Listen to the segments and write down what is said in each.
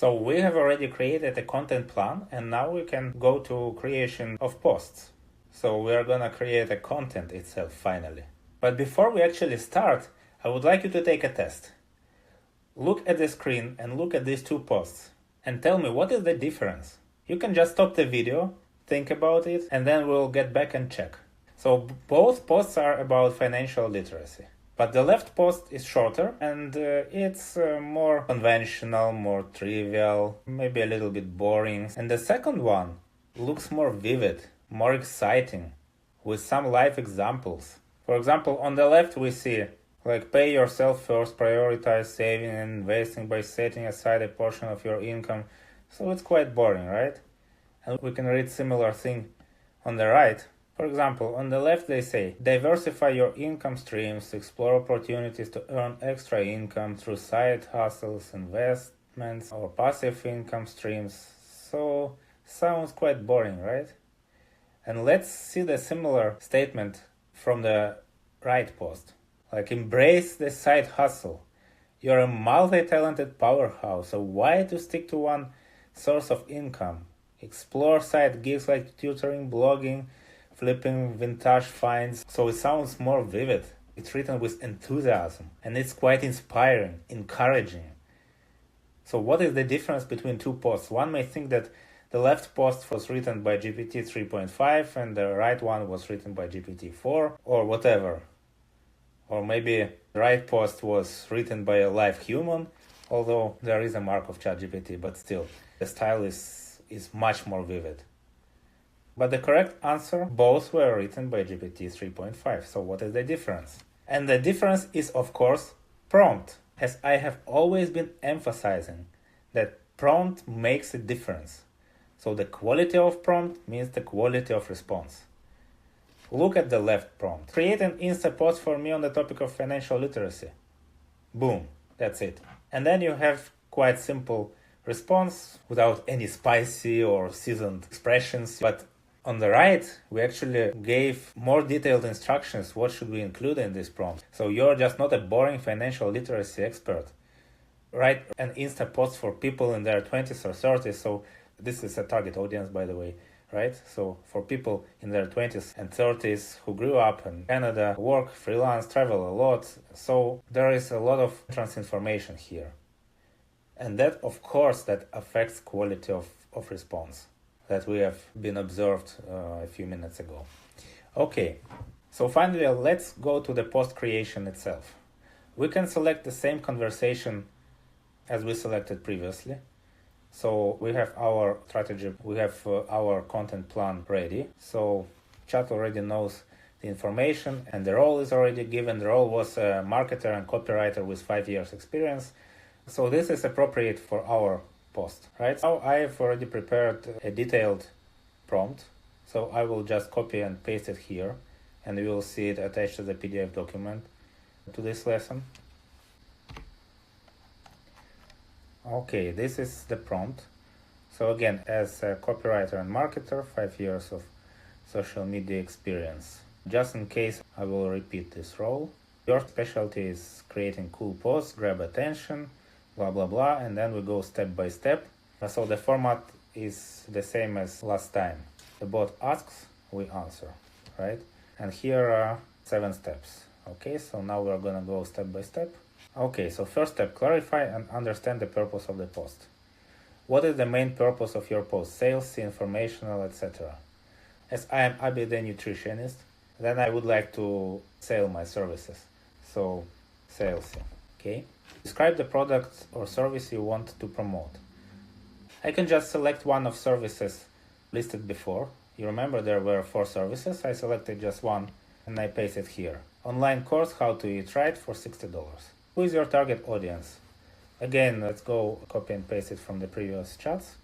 So we have already created a content plan, and now we can go to creation of posts. So we are gonna create a content itself finally. But before we actually start, I would like you to take a test. Look at the screen and look at these two posts and tell me what is the difference. You can just stop the video, think about it, and then we'll get back and check. So both posts are about financial literacy. But the left post is shorter and it's more conventional, more trivial, maybe a little bit boring. And the second one looks more vivid, more exciting, with some live examples. For example, on the left we see like pay yourself first, prioritize saving and investing by setting aside a portion of your income. So it's quite boring, right? And we can read similar thing on the right. For example, on the left they say, diversify your income streams, explore opportunities to earn extra income through side hustles, investments, or passive income streams. So, sounds quite boring, right? And let's see the similar statement from the right post. Like, embrace the side hustle. You're a multi-talented powerhouse, so why to stick to one source of income? Explore side gigs like tutoring, blogging, flipping vintage finds. So it sounds more vivid. It's written with enthusiasm and it's quite inspiring, encouraging. So what is the difference between two posts? One may think that the left post was written by GPT 3.5 and the right one was written by GPT 4 or whatever. Or maybe the right post was written by a live human, although there is a mark of ChatGPT, but still, the style is much more vivid. But the correct answer, both were written by GPT 3.5. So what is the difference? And the difference is, of course, prompt. As I have always been emphasizing, that prompt makes a difference. So the quality of prompt means the quality of response. Look at the left prompt. Create an Insta post for me on the topic of financial literacy. Boom, that's it. And then you have quite simple response without any spicy or seasoned expressions. But on the right, we actually gave more detailed instructions what should we include in this prompt. So you're just not a boring financial literacy expert. Write an Insta post for people in their 20s or 30s. So this is a target audience, by the way, right? So for people in their 20s and 30s who grew up in Canada, work, freelance, travel a lot. So there is a lot of trans information here. And that, of course, that affects quality of response that we have been observed a few minutes ago. Okay, so finally, let's go to the post creation itself. We can select the same conversation as we selected previously. So we have our strategy, we have our content plan ready. So chat already knows the information and the role is already given. The role was a marketer and copywriter with 5 years experience. So this is appropriate for our post, right? Now I've already prepared a detailed prompt. So I will just copy and paste it here and you will see it attached to the PDF document to this lesson. Okay, this is the prompt. So again, as a copywriter and marketer, 5 years of social media experience. Just in case, I will repeat this role. Your specialty is creating cool posts, grab attention, blah, blah, blah, and then we go step by step. So the format is the same as last time. The bot asks, we answer, right? And here are 7 steps. Okay, so now we're gonna go step by step. Okay, so first step, clarify and understand the purpose of the post. What is the main purpose of your post? Sales, informational, etc. As I am Abby the nutritionist, then I would like to sell my services. So, sales, okay? Describe the product or service you want to promote. I can just select one of services listed before. You remember there were 4 services. I selected just one and I paste it here. Online course, how to eat right for $60. Who is your target audience? Again, let's go copy and paste it from the previous chats.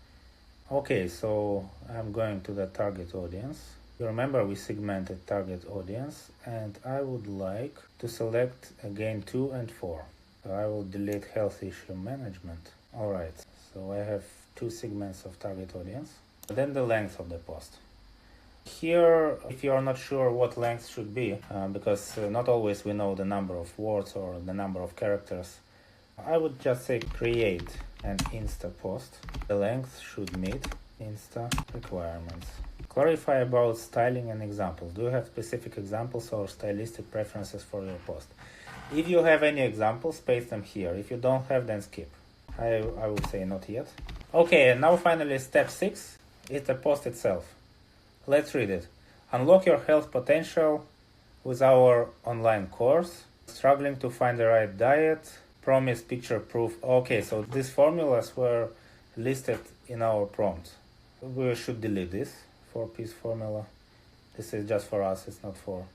Okay, so I'm going to the target audience. You remember we segmented target audience and I would like to select again 2 and 4. So I will delete health issue management. Alright, so I have 2 segments of target audience. Then the length of the post. Here, if you are not sure what length should be, because not always we know the number of words or the number of characters, I would just say create and Insta post. The length should meet Insta requirements. Clarify about styling and examples. Do you have specific examples or stylistic preferences for your post? If you have any examples, paste them here. If you don't have, then skip. I would say not yet. Okay, and now finally step 6 is the post itself. Let's read it. Unlock your health potential with our online course. Struggling to find the right diet. Promise picture proof. Okay, so these formulas were listed in our prompt. We should delete this 4-piece formula. This is just for us, it's not for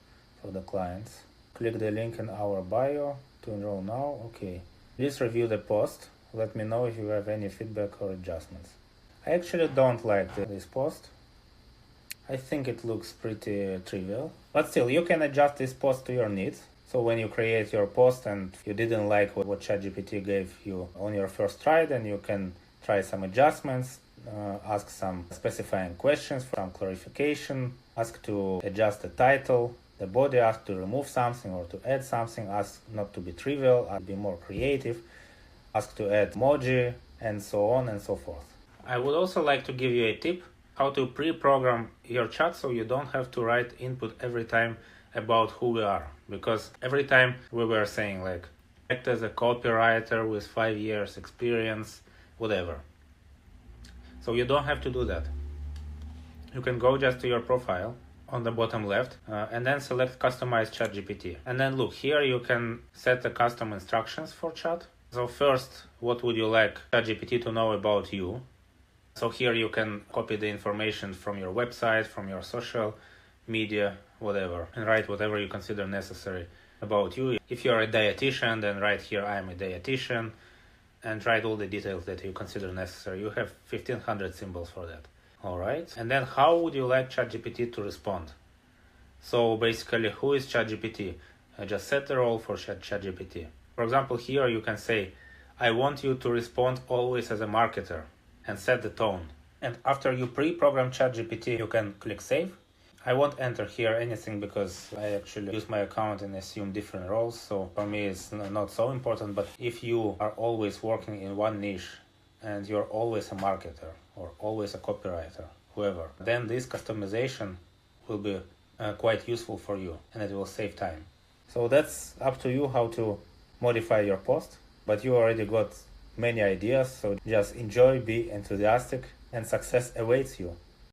the clients. Click the link in our bio to enroll now. Okay. Please review the post. Let me know if you have any feedback or adjustments. I actually don't like this post. I think it looks pretty trivial. But still, you can adjust this post to your needs. So when you create your post and you didn't like what ChatGPT gave you on your first try, then you can try some adjustments, ask some specifying questions for some clarification, ask to adjust the title, the body, ask to remove something or to add something, ask not to be trivial, ask to be more creative, ask to add emoji, and so on and so forth. I would also like to give you a tip how to pre-program your chat so you don't have to write input every time about who we are. Because every time we were saying like, act as a copywriter with 5 years experience, whatever. So you don't have to do that. You can go just to your profile on the bottom left and then select customize ChatGPT. And then look, here you can set the custom instructions for chat. So first, what would you like ChatGPT to know about you? So here you can copy the information from your website, from your social media, whatever, and write whatever you consider necessary about you. If you're a dietitian, then write here, I'm a dietitian, and write all the details that you consider necessary. You have 1500 symbols for that. All right. And then how would you like ChatGPT to respond? So basically, who is ChatGPT? Just set the role for ChatGPT. For example, here you can say, I want you to respond always as a marketer, and set the tone. And after you pre-program ChatGPT, you can click save. I won't enter here anything because I actually use my account and assume different roles. So for me, it's not so important. But if you are always working in one niche and you're always a marketer or always a copywriter, whoever, then this customization will be quite useful for you and it will save time. So that's up to you how to modify your post, but you already got many ideas. So just enjoy, be enthusiastic, and success awaits you.